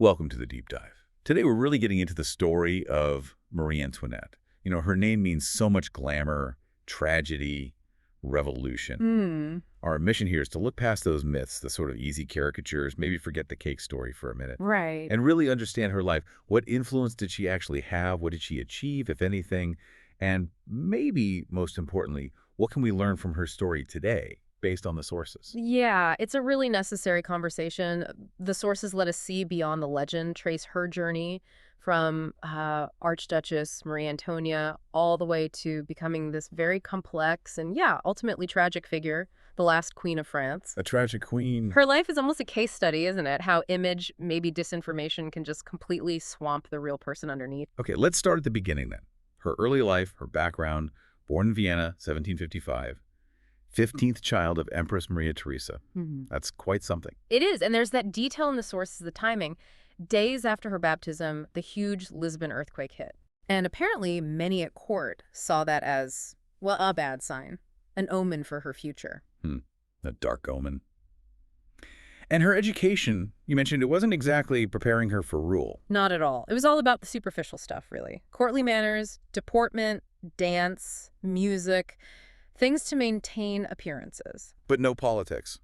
Welcome to the deep dive. Today we're really getting into the story of Marie-Antoinette. Her name means so much glamour, tragedy, revolution. Our mission here is to look past those myths, the sort of easy caricatures, maybe forget the cake story for a minute. Right. And really understand her life. What influence did she actually have? What did she achieve, if anything? And maybe, most importantly, what can we learn from her story today, based on the sources? Yeah, it's a really necessary conversation. The sources let us see beyond the legend, trace her journey from Archduchess Marie-Antoinette all the way to becoming this very complex and, yeah, ultimately tragic figure, the last queen of France. A tragic queen. Her life is almost a case study, isn't it? How image, maybe disinformation, can just completely swamp the real person underneath. Okay, let's start at the beginning then. Her early life, her background, born in Vienna, 1755. 15th child of Empress Maria Theresa. That's quite something. It is, and there's that detail in the sources, the timing. Days after her baptism, the huge Lisbon earthquake hit. And apparently many at court saw that as, well, a bad sign, an omen for her future. A dark omen. And her education, you mentioned, it wasn't exactly preparing her for rule. Not at all. It was all about the superficial stuff, really. Courtly manners, deportment, dance, music, things to maintain appearances. But no politics.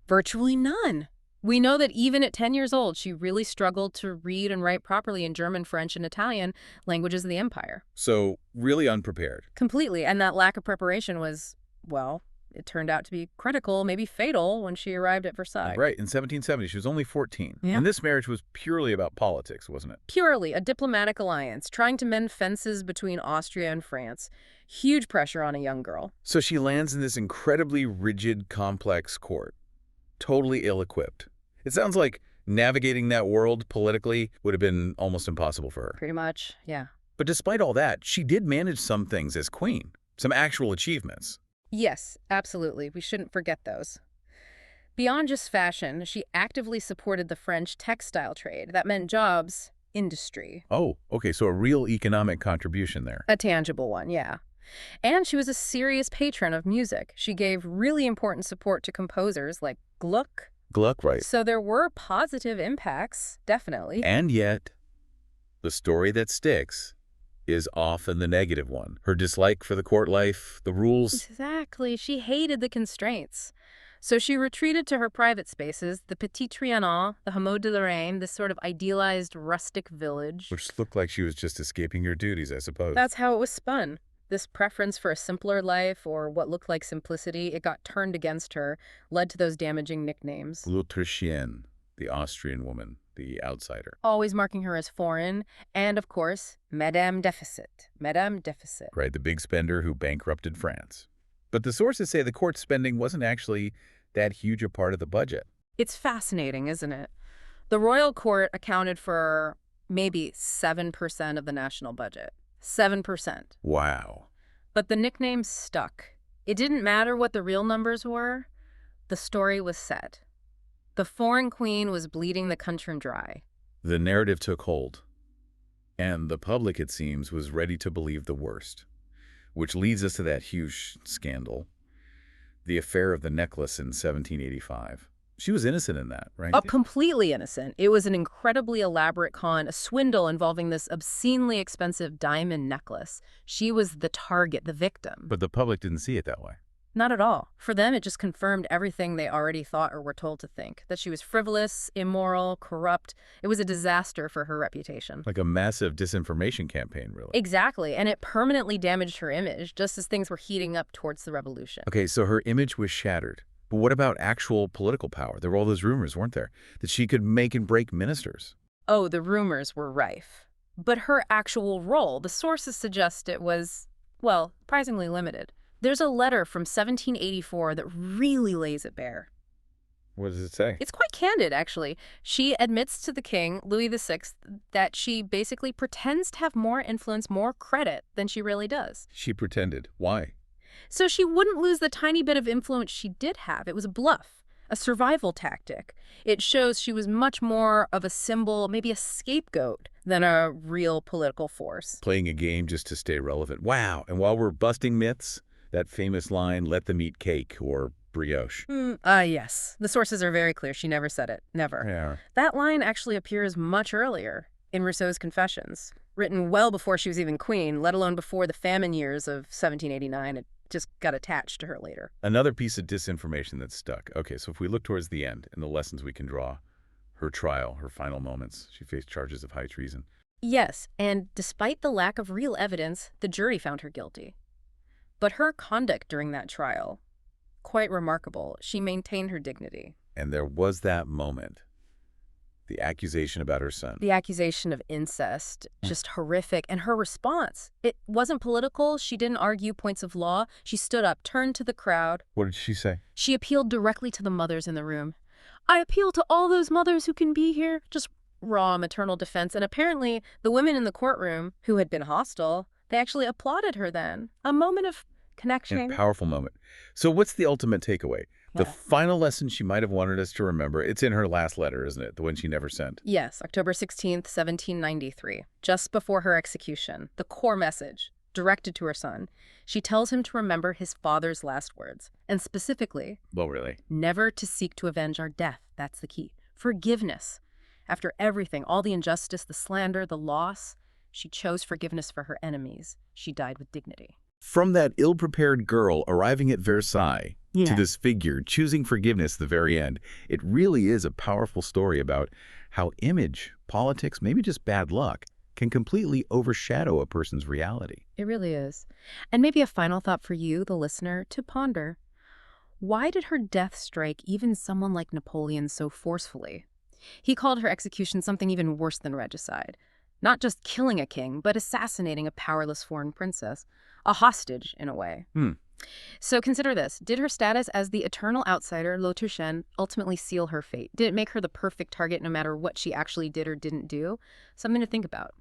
Virtually none. We know that even at 10 years old, she really struggled to read and write properly in German, French, and Italian, languages of the empire. So really unprepared. Completely. And that lack of preparation was, well, it turned out to be critical, maybe fatal, when she arrived at Versailles. Right, in 1770, she was only 14. Yeah. And this marriage was purely about politics, wasn't it? Purely a diplomatic alliance, trying to mend fences between Austria and France. Huge pressure on a young girl. So she lands in this incredibly rigid, complex court. Totally ill-equipped. It sounds like navigating that world politically would have been almost impossible for her. Pretty much, yeah. But despite all that, she did manage some things as queen. Some actual achievements. Yes, absolutely. We shouldn't forget those. Beyond just fashion, she actively supported the French textile trade. That meant jobs, industry. Oh, okay, so a real economic contribution there. A tangible one, yeah. And she was a serious patron of music. She gave really important support to composers like Gluck. Gluck, right. So there were positive impacts, definitely. And yet, the story that sticks is often the negative one. Her dislike for the court life, the rules. Exactly. She hated the constraints. So she retreated to her private spaces, the Petit Trianon, the Hameau de Lorraine, this sort of idealized rustic village. Which looked like she was just escaping her duties, I suppose. That's how it was spun. This preference for a simpler life, or what looked like simplicity, it got turned against her, led to those damaging nicknames. L'Autrichienne, the Austrian woman, the outsider. Always marking her as foreign, and of course, Madame Deficit. Madame Deficit. Right, the big spender who bankrupted France. But the sources say the court spending wasn't actually that huge a part of the budget. It's fascinating, isn't it? The royal court accounted for maybe 7% of the national budget. 7%. Wow. But the nickname stuck. It didn't matter what the real numbers were. The story was set. The foreign queen was bleeding the country dry. The narrative took hold. And the public, it seems, was ready to believe the worst. Which leads us to that huge scandal. The affair of the necklace in 1785. She was innocent in that, right? Oh, completely innocent. It was an incredibly elaborate con, a swindle involving this obscenely expensive diamond necklace. She was the target, the victim. But the public didn't see it that way. Not at all. For them, it just confirmed everything they already thought or were told to think. That she was frivolous, immoral, corrupt. It was a disaster for her reputation. Like a massive disinformation campaign, really. Exactly. And it permanently damaged her image, just as things were heating up towards the revolution. Okay, so her image was shattered. But what about actual political power? There were all those rumors, weren't there? That she could make and break ministers. Oh, the rumors were rife. But her actual role, the sources suggest it was, well, surprisingly limited. There's a letter from 1784 that really lays it bare. What does it say? It's quite candid, actually. She admits to the king, Louis XVI, that she basically pretends to have more influence, more credit than she really does. She pretended. Why? So she wouldn't lose the tiny bit of influence she did have. It was a bluff, a survival tactic. It shows she was much more of a symbol, maybe a scapegoat, than a real political force. Playing a game just to stay relevant. Wow. And while we're busting myths, that famous line, let them eat cake, or brioche. Yes. The sources are very clear. She never said it. Never. Yeah. That line actually appears much earlier in Rousseau's Confessions, written well before she was even queen, let alone before the famine years of 1789. It just got attached to her later. Another piece of disinformation that's stuck. Okay, so if we look towards the end and the lessons we can draw, her trial, her final moments, she faced charges of high treason. Yes, and despite the lack of real evidence, the jury found her guilty. But her conduct during that trial, quite remarkable. She maintained her dignity. And there was that moment, the accusation about her son. The accusation of incest, just horrific. And her response, it wasn't political. She didn't argue points of law. She stood up, turned to the crowd. What did she say? She appealed directly to the mothers in the room. I appeal to all those mothers who can be here. Just raw maternal defense. And apparently the women in the courtroom who had been hostile, they actually applauded her then. A moment of connection. A powerful moment. So what's the ultimate takeaway? The Yeah. final lesson she might have wanted us to remember, it's in her last letter, isn't it? The one she never sent. Yes, October 16th, 1793, just before her execution, the core message, directed to her son, she tells him to remember his father's last words, and specifically, Well, really? never to seek to avenge our death. That's the key. Forgiveness. After everything, all the injustice, the slander, the loss, she chose forgiveness for her enemies. She died with dignity. From that ill-prepared girl arriving at Versailles to this figure choosing forgiveness at the very end, it really is a powerful story about how image, politics, maybe just bad luck, can completely overshadow a person's reality. It really is. And maybe a final thought for you, the listener, to ponder. Why did her death strike even someone like Napoleon so forcefully? He called her execution something even worse than regicide. Not just killing a king, but assassinating a powerless foreign princess. A hostage, in a way. So consider this. Did her status as the eternal outsider, l'Autrichienne, ultimately seal her fate? Did it make her the perfect target no matter what she actually did or didn't do? Something to think about.